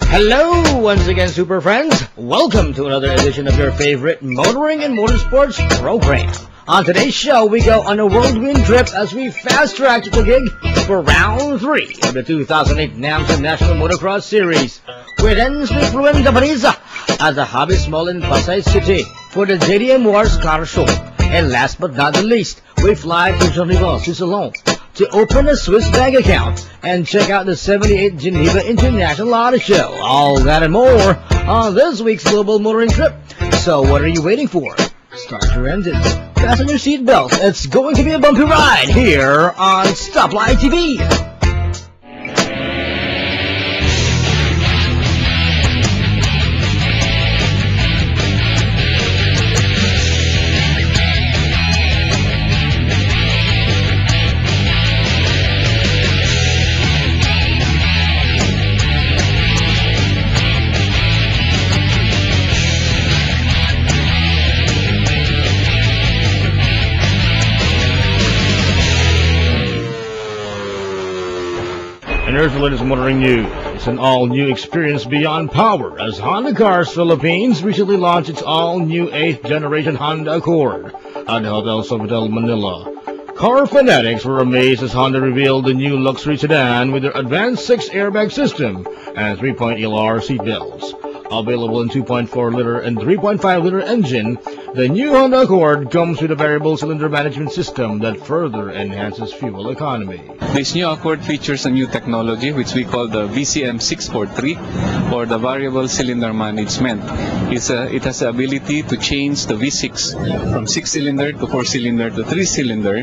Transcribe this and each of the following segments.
Hello once again, super friends. Welcome to another edition of your favorite motoring and motorsports program. On today's show, we go on a whirlwind trip as we fast-track to Taguig for round 3 of the 2008 NAMSA National Motocross Series. We then split through in Japanese at the Hobbies Mall in Pasay City for the JDM Wars Car Show. And last but not the least, we fly to Geneva, Switzerland to open a Swiss bank account and check out the 78th Geneva International Auto Show. All that and more on this week's global motoring trip. So what are you waiting for? Start your engines, fasten your seatbelts. It's going to be a bumpy ride here on Stoplight TV. And here's the latest motoring news. It's an all-new experience beyond power as Honda Cars Philippines recently launched its all-new 8th generation Honda Accord at the Hotel Sofitel, Manila. Car fanatics were amazed as Honda revealed the new luxury sedan with their advanced 6-airbag system and 3.8 seat belts. Available in 2.4-liter and 3.5-liter engine, the new Honda Accord comes with a variable cylinder management system that further enhances fuel economy. This new Accord features a new technology which we call the VCM 643 or the variable cylinder management. It has the ability to change the V6 from 6-cylinder to 4-cylinder to 3-cylinder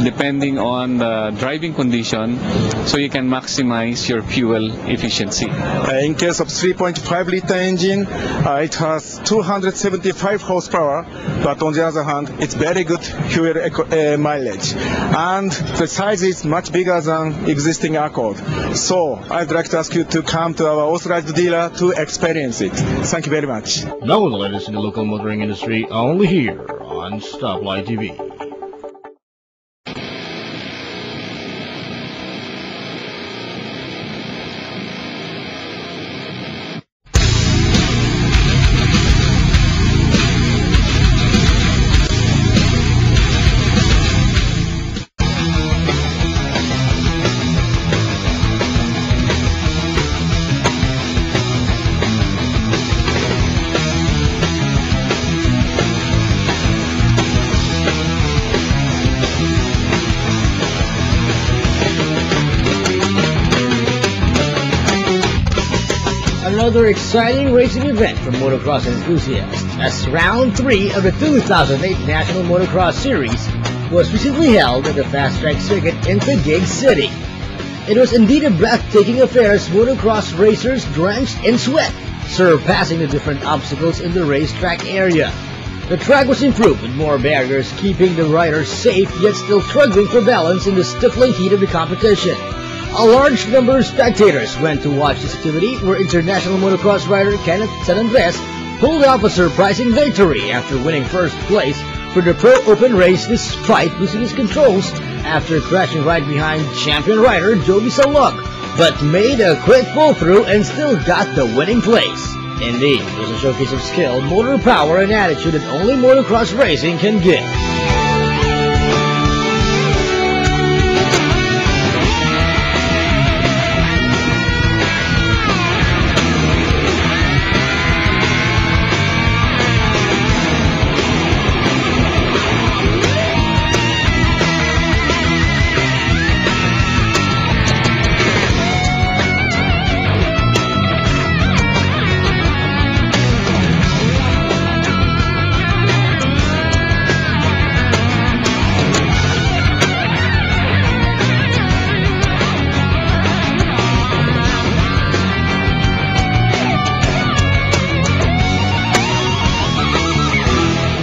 depending on the driving condition, so you can maximize your fuel efficiency. In case of 3.5-liter engine, it has 275 horsepower, but on the other hand, it's very good fuel mileage. And the size is much bigger than existing Accord. So I'd like to ask you to come to our authorized dealer to experience it. Thank you very much. Now the latest in the local motoring industry, only here on Stoplight TV. Another exciting racing event for motocross enthusiasts, as round 3 of the 2008 National Motocross Series was recently held at the Fast Track Circuit in Taguig City. It was indeed a breathtaking affair as motocross racers drenched in sweat, surpassing the different obstacles in the racetrack area. The track was improved with more barriers, keeping the riders safe yet still struggling for balance in the stifling heat of the competition. A large number of spectators went to watch this activity, where international motocross rider Kenneth San Andres pulled off a surprising victory after winning first place for the Pro Open race despite losing his controls after crashing right behind champion rider Joby Salug, but made a quick pull-through and still got the winning place. Indeed, it was a showcase of skill, motor power, and attitude that only motocross racing can give.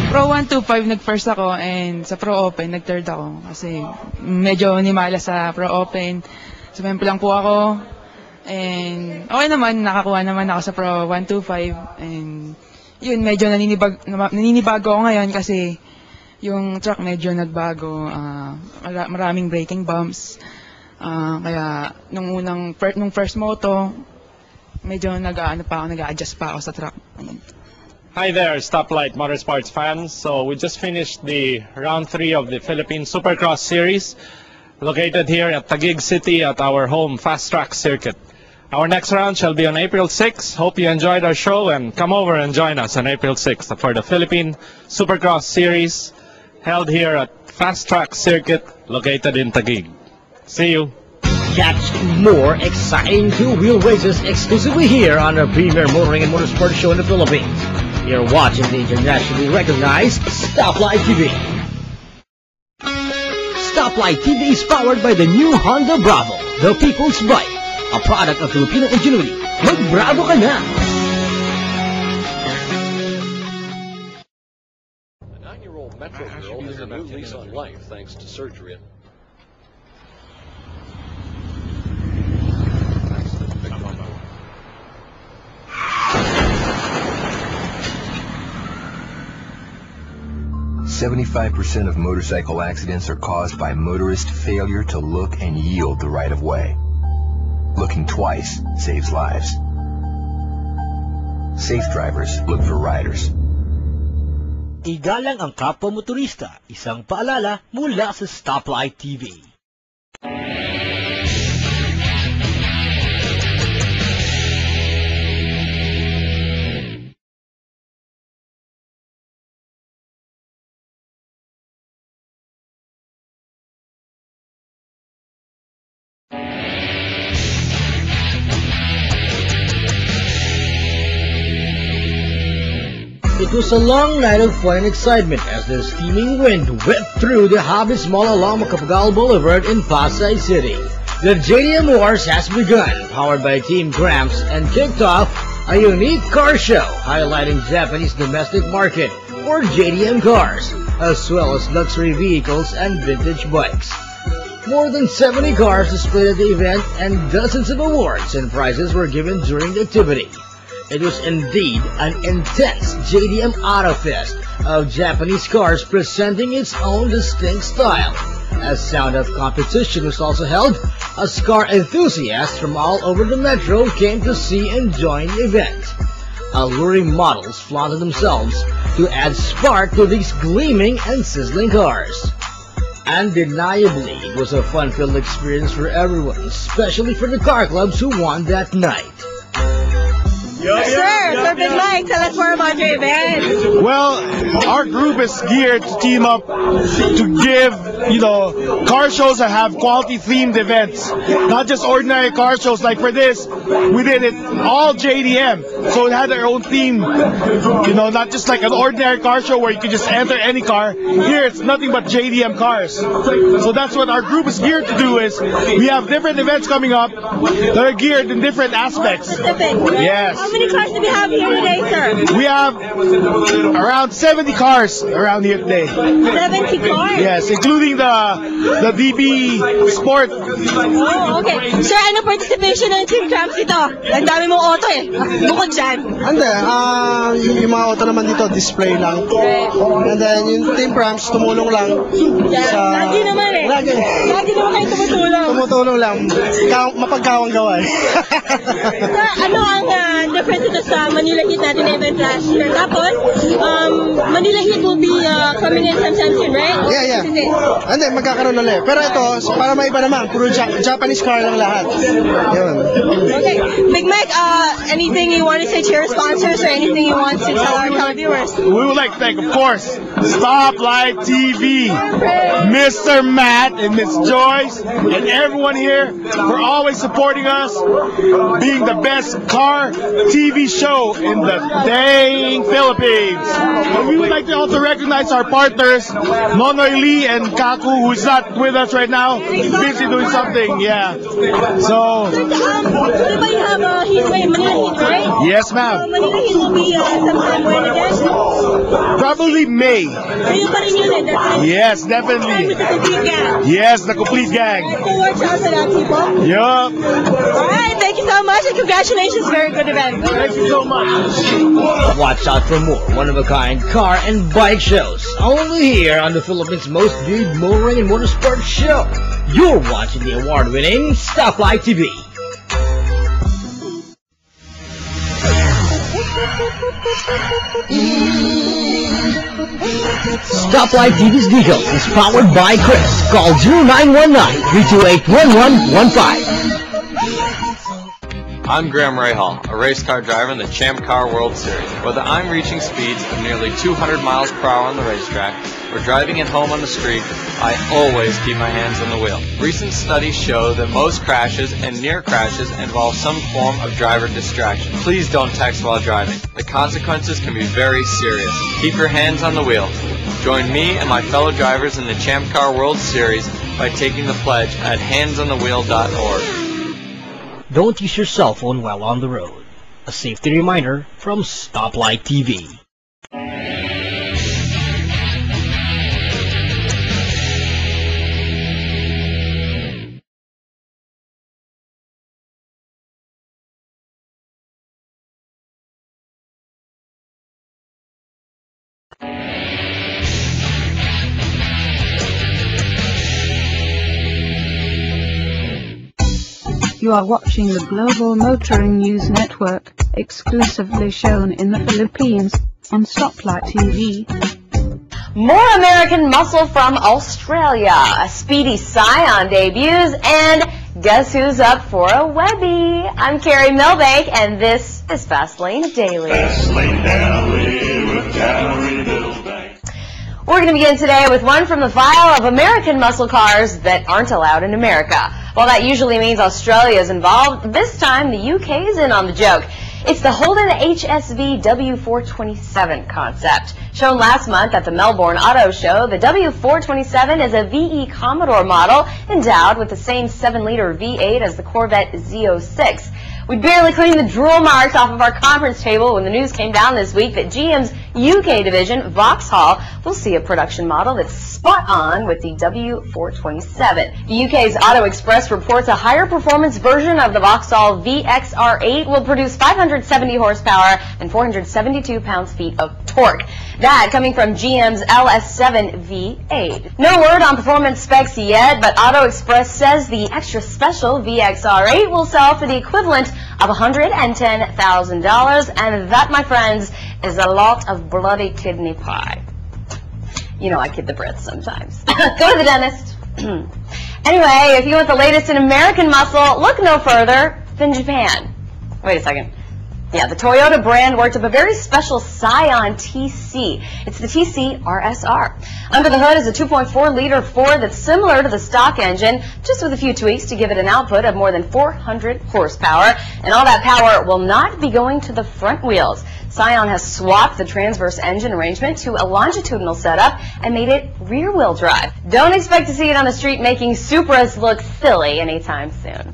Pro 125 nag-first ako, and sa Pro Open nag-third ako kasi medyo nimala sa Pro Open. Sumempo lang po ako, and okay naman, nakakuha naman ako sa Pro 125, and yun, medyo naninibago ako ngayon kasi yung track medyo nagbago, maraming braking bumps, kaya nung first moto, medyo nag-adjust pa ako sa track. Hi there, Stoplight Motorsports fans. So we just finished the round 3 of the Philippine Supercross Series, located here at Taguig City at our home fast track circuit. Our next round shall be on April 6th. Hope you enjoyed our show and come over and join us on April 6th for the Philippine Supercross Series held here at Fast Track Circuit located in Taguig. See you. Catch more exciting two-wheel races exclusively here on the premier motoring and motorsport show in the Philippines. You're watching the internationally recognized Stoplight TV. Stoplight TV is powered by the new Honda Bravo, the people's bike, a product of Filipino ingenuity. Mag-Bravo ka na! A 9-year-old Metro girl has a new lease on life thanks to surgery. 75% of motorcycle accidents are caused by motorist failure to look and yield the right of way. Looking twice saves lives. Safe drivers look for riders. Igalang ang kapwa motorista, isang paalala mula sa Stoplight TV. It was a long night of fun and excitement as the steaming wind whipped through the Hobbies Mall along Macapagal Boulevard in Pasay City. The JDM Wars has begun, powered by Team Gramps, and kicked off a unique car show highlighting Japanese domestic market for JDM cars, as well as luxury vehicles and vintage bikes. More than 70 cars displayed at the event, and dozens of awards and prizes were given during the activity. It was indeed an intense JDM Auto Fest of Japanese cars presenting its own distinct style. A sound of competition was also held, as car enthusiasts from all over the metro came to see and join the event. Alluring models flaunted themselves to add spark to these gleaming and sizzling cars. Undeniably, it was a fun-filled experience for everyone, especially for the car clubs who won that night. Sir, Big Mike, tell us more about your event. Well, our group is geared to team up to give, car shows that have quality themed events. Not just ordinary car shows. Like for this, we did it all JDM. So it had their own theme. Not just like an ordinary car show where you can just enter any car. Here it's nothing but JDM cars. So that's what our group is geared to do is we have different events coming up that are geared in different aspects. Yes. How many cars do we have here today, sir? We have around 70 cars around here today. 70 cars? Yes, including the DB Sport. Oh, okay. Sir, ano participation ng Team Cramps dito? Ang dami mong auto eh. Bukod dyan. Hindi, yung mga auto naman dito, display lang. And then yung Team Cramps, tumulong lang. Lagi naman eh. Lagi naman kayo tumutulong. Tumutulong lang. Mapagkawang gawa eh. Sir, ano ang difference ito sa Manila Heat natin na event last year? Tapos, Manila Heat will be coming in sometime soon, right? Yeah. Hindi, magkakaroon ulit. Pero ito, para maiba naman, puro Japanese car lang lahat. Yun. Okay. Big Mike, anything you want to say to your sponsors or anything you want to tell our televiewers? We would like to thank, of course, Stoplight TV, Mr. Matt and Miss Joyce, and everyone here for always supporting us, being the best car TV show in the dang Philippines. And we would like to also recognize our partners, Nonoy Lee and Kaku, who is not with us right now. He's busy doing something, yeah. So, diba you have Manila Heat, right? Yes, ma'am. Manila Heat will be sometime when again? Probably May. Kayo pa rin yun eh. Yes, definitely. With the complete gang. Yes, the complete gang. So watch out for that, people. Yup. Alright, thank you so much and congratulations. Very good event. Thank you so much. Watch out for more one-of-a-kind car and bike shows, only here on the Philippines' most viewed motoring and motorsport show. You're watching the award-winning Stoplight TV. Stoplight TV's Deagles is powered by Chris. Call 0919-328-1115. I'm Graham Rahal, a race car driver in the Champ Car World Series. Whether I'm reaching speeds of nearly 200 miles per hour on the racetrack or driving at home on the street, I always keep my hands on the wheel. Recent studies show that most crashes and near crashes involve some form of driver distraction. Please don't text while driving. The consequences can be very serious. Keep your hands on the wheel. Join me and my fellow drivers in the Champ Car World Series by taking the pledge at handsonthewheel.org. Don't use your cell phone while on the road. A safety reminder from Stoplight TV. You are watching the Global Motoring News Network, exclusively shown in the Philippines on Stoplight TV. More American muscle from Australia. A speedy Scion debuts, and guess who's up for a Webby? I'm Carrie Milbank, and this is Fastlane Daily. Fastlane Daily with Carrie Milbank. We're going to begin today with one from the file of American muscle cars that aren't allowed in America. While that usually means Australia is involved, this time the UK is in on the joke. It's the Holden HSV W427 concept. Shown last month at the Melbourne Auto Show, the W427 is a VE Commodore model endowed with the same 7-liter V8 as the Corvette Z06. We barely cleaned the drool marks off of our conference table when the news came down this week that GM's UK division, Vauxhall, will see a production model that's spot on with the W427. The UK's Auto Express reports a higher performance version of the Vauxhall VXR8 will produce 570 horsepower and 472 pounds-feet of torque. That coming from GM's LS7 V8. No word on performance specs yet, but Auto Express says the extra special VXR8 will sell for the equivalent of $110,000, and that, my friends, is a lot of bloody kidney pie. You know I kid the Brits sometimes. Go to the dentist. Anyway, if you want the latest in American muscle, look no further than Japan. Wait a second. Yeah, the Toyota brand worked up a very special Scion TC. It's the TC RSR. Under the hood is a 2.4-liter Ford that's similar to the stock engine, just with a few tweaks to give it an output of more than 400 horsepower. And all that power will not be going to the front wheels. Scion has swapped the transverse engine arrangement to a longitudinal setup and made it rear-wheel drive. Don't expect to see it on the street making Supras look silly anytime soon.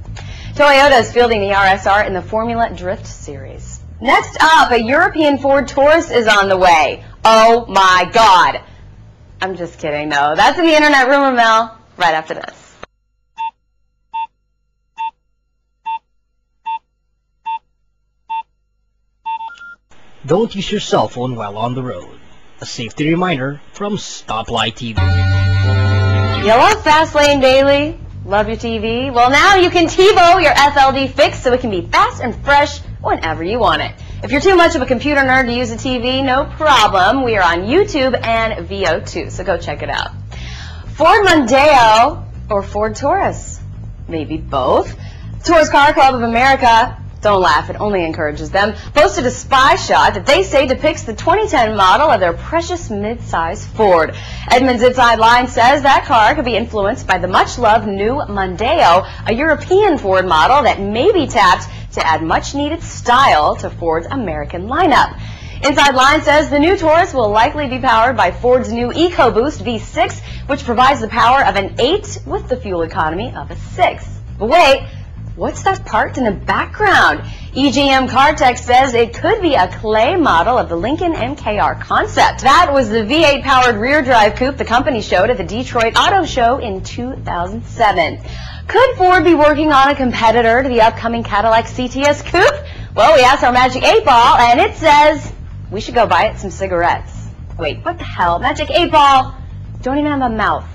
Toyota is fielding the RSR in the Formula Drift Series. Next up, a European Ford Taurus is on the way. Oh my God. I'm just kidding, though. That's in the Internet Rumor Mill right after this. Don't use your cell phone while on the road. A safety reminder from Stoplight TV. You love Fastlane Daily? Love your TV? Well, now you can TiVo your FLD fix so it can be fast and fresh whenever you want it. If you're too much of a computer nerd to use a TV, no problem. We are on YouTube and VO2, so go check it out. Ford Mondeo or Ford Taurus? Maybe both. Taurus Car Club of America, don't laugh, it only encourages them, posted a spy shot that they say depicts the 2010 model of their precious mid-size Ford. Edmunds Inside Line says that car could be influenced by the much-loved new Mondeo, a European Ford model that may be tapped to add much-needed style to Ford's American lineup. Inside Line says the new Taurus will likely be powered by Ford's new EcoBoost V6, which provides the power of an 8 with the fuel economy of a 6. But wait, what's that part in the background? EGM CarTech says it could be a clay model of the Lincoln MKR concept. That was the V8-powered rear-drive coupe the company showed at the Detroit Auto Show in 2007. Could Ford be working on a competitor to the upcoming Cadillac CTS coupe? Well, we asked our Magic 8-Ball, and it says we should go buy it some cigarettes. Wait, what the hell? Magic 8-Ball don't even have a mouth.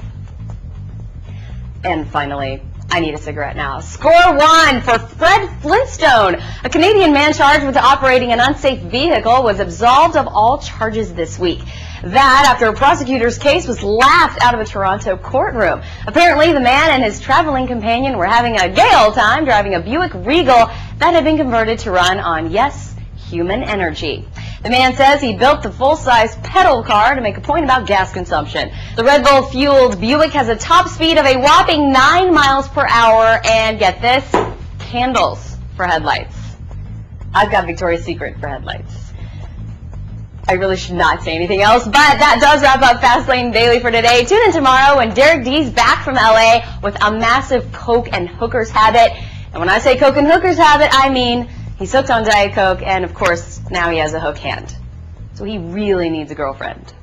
And finally, I need a cigarette now. Score one for Fred Flintstone. A Canadian man charged with operating an unsafe vehicle was absolved of all charges this week. That after a prosecutor's case was laughed out of a Toronto courtroom. Apparently, the man and his traveling companion were having a gay old time driving a Buick Regal that had been converted to run on, yes, human energy. The man says he built the full-size pedal car to make a point about gas consumption. The Red Bull-fueled Buick has a top speed of a whopping 9 miles per hour and, get this, candles for headlights. I've got Victoria's Secret for headlights. I really should not say anything else, but that does wrap up Fastlane Daily for today. Tune in tomorrow when Derek D's back from LA with a massive Coke and hookers habit. And when I say Coke and hookers habit, I mean he's hooked on Diet Coke, and of course, now he has a hook hand. So he really needs a girlfriend.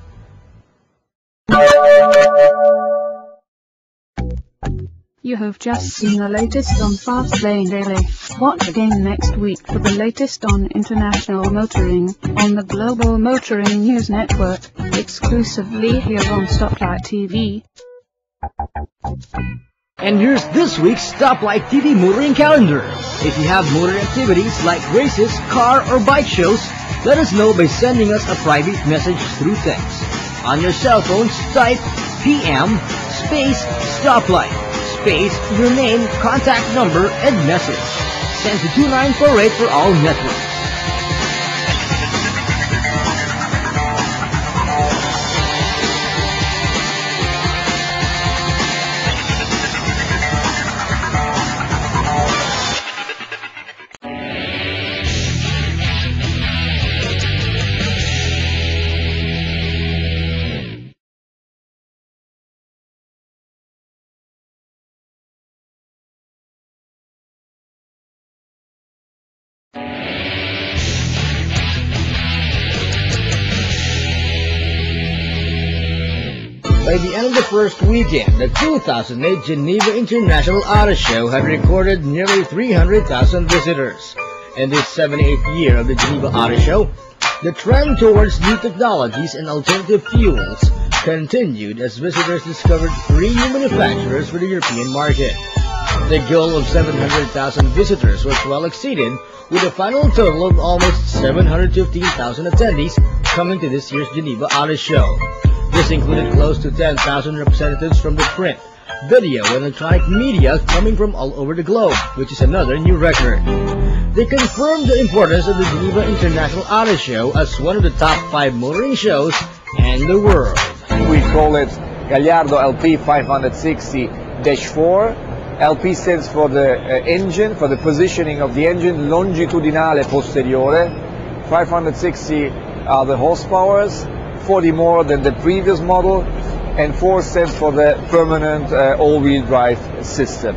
You have just seen the latest on Fastlane Daily. Watch again next week for the latest on international motoring on the Global Motoring News Network, exclusively here on Stoplight TV. And here's this week's Stoplight TV motoring calendar. If you have motor activities like races, car, or bike shows, let us know by sending us a private message through text. On your cell phones, type PM space Stoplight space your name, contact number, and message. Send to 2948 for all networks. By the end of the first weekend, the 2008 Geneva International Auto Show had recorded nearly 300,000 visitors. In this 78th year of the Geneva Auto Show, the trend towards new technologies and alternative fuels continued as visitors discovered 3 new manufacturers for the European market. The goal of 700,000 visitors was well exceeded, with a final total of almost 715,000 attendees coming to this year's Geneva Auto Show. This included close to 10,000 representatives from the print, video, and electronic media coming from all over the globe, which is another new record. They confirmed the importance of the Geneva International Auto Show as one of the top 5 motoring shows in the world. We call it Gagliardo LP 560-4. LP stands for the engine, for the positioning of the engine, longitudinale posteriore. 560 are the horsepowers, 40 more than the previous model, and 4 stands for the permanent all-wheel drive system.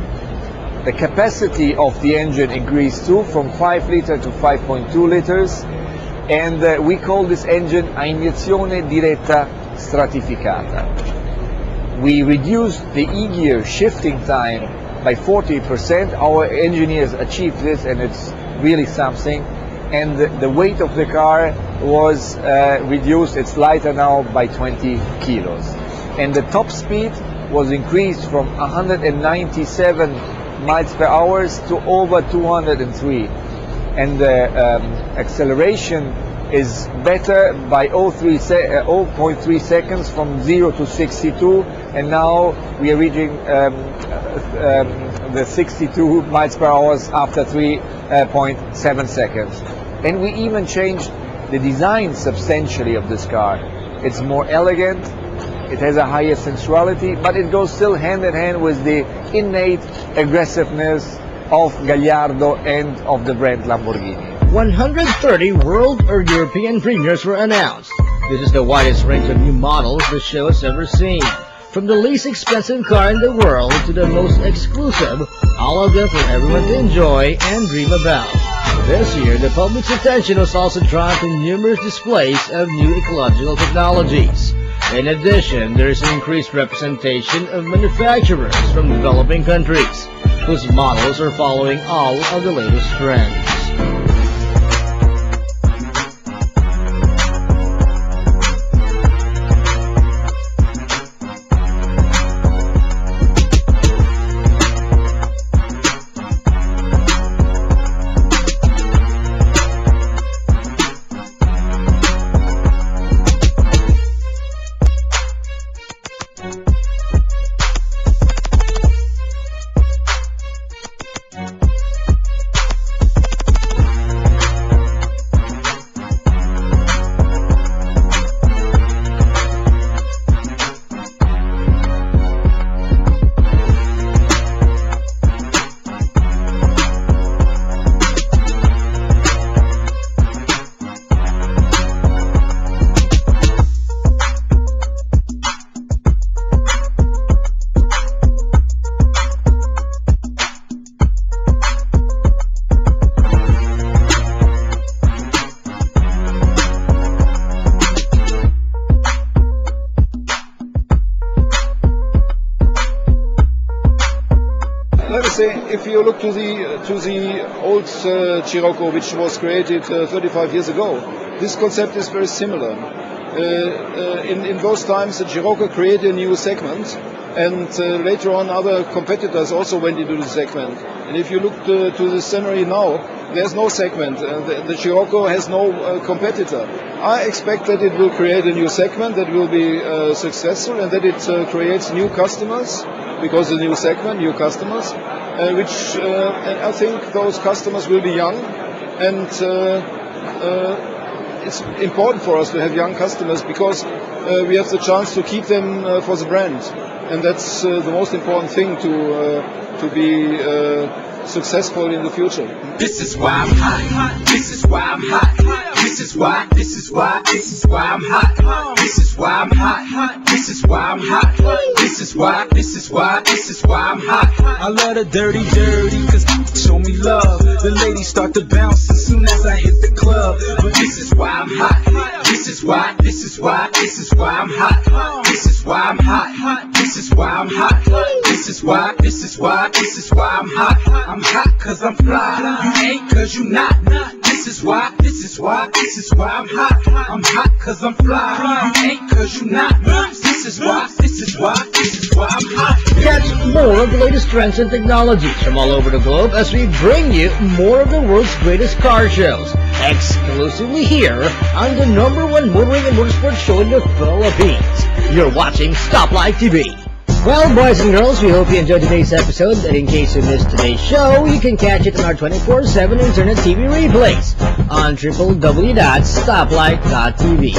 The capacity of the engine increased too, from 5 liters to 5.2 liters, and we call this engine a iniezione diretta stratificata. We reduced the E-gear shifting time by 40%. Our engineers achieved this, and it's really something. And the weight of the car was reduced. It's lighter now by 20 kilos. And the top speed was increased from 197 miles per hour to over 203. And the acceleration is better by 0.3 seconds from 0 to 62. And now we are reaching the 62 miles per hour after 3.7 seconds. And we even changed the design substantially of this car. It's more elegant, it has a higher sensuality, but it goes still hand in hand with the innate aggressiveness of Gagliardo and of the brand Lamborghini. 130 world or European premieres were announced. This is the widest range of new models the show has ever seen. From the least expensive car in the world to the most exclusive, all of them for everyone to enjoy and dream about. This year, the public's attention was also drawn to numerous displays of new ecological technologies. In addition, there is an increased representation of manufacturers from developing countries, whose models are following all of the latest trends. you look to the old Scirocco, which was created 35 years ago, this concept is very similar. In those times, the Scirocco created a new segment, and later on other competitors also went into the segment. And if you look to the scenery now, there's no segment. The Scirocco has no competitor. I expect that it will create a new segment that will be successful, and that it creates new customers, because the new segment, new customers, which and I think those customers will be young, and it's important for us to have young customers, because we have the chance to keep them for the brand, and that's the most important thing to be successful in the future. This is why I'm hot. This is why I'm hot. This is why I'm hot. This is why I'm hot. This is why I'm hot. This is why I'm hot. I love the dirty, cause show me love. The ladies start to bounce as soon as I hit the club. But this is why I'm hot. This is why I'm hot. This is why I'm hot. This is why I'm hot. This is why I'm hot. I'm hot cause I'm fly. You ain't cause you not. This is why I'm hot. I'm hot cause I'm fly. You ain't cause you not. This is why I'm hot. Catch more of the latest trends and technologies from all over the globe as we bring you more of the world's greatest car shows, exclusively here on the #1 motoring and motorsports show in the Philippines. You're watching Stoplight TV. Well, boys and girls, we hope you enjoyed today's episode, and in case you missed today's show, you can catch it on our 24/7 internet TV replays on www.stoplight.tv.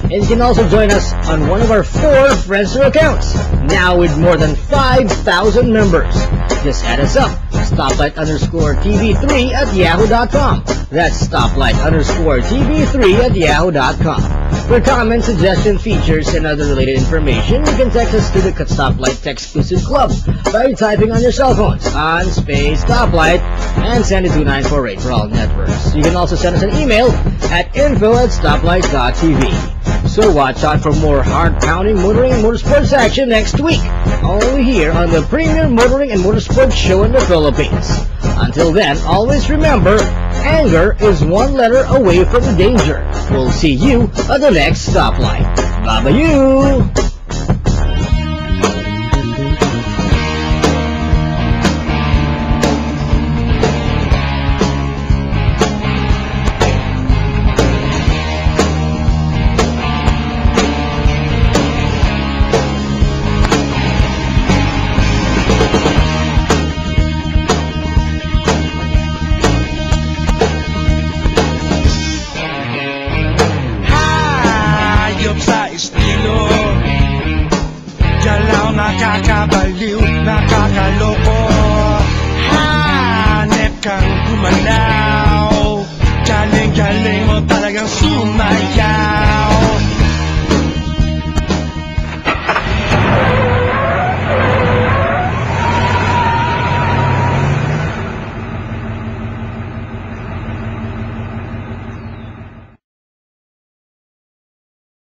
And you can also join us on one of our 4 Friendster accounts, now with more than 5,000 members. Just add us up, stoplight_TV3 at yahoo.com. That's stoplight_TV3 at yahoo.com. For comments, suggestions, features, and other related information, you can text us to the Stoplight Exclusive Club by typing on your cell phones on space Stoplight and send it to 2948 for all networks. You can also send us an email at info@stoplight.tv. So watch out for more heart-pounding motoring and motorsports action next week, only here on the premier motoring and motorsports show in the Philippines. Until then, always remember, anger is one letter away from danger. We'll see you at the next stoplight. Bye-bye you!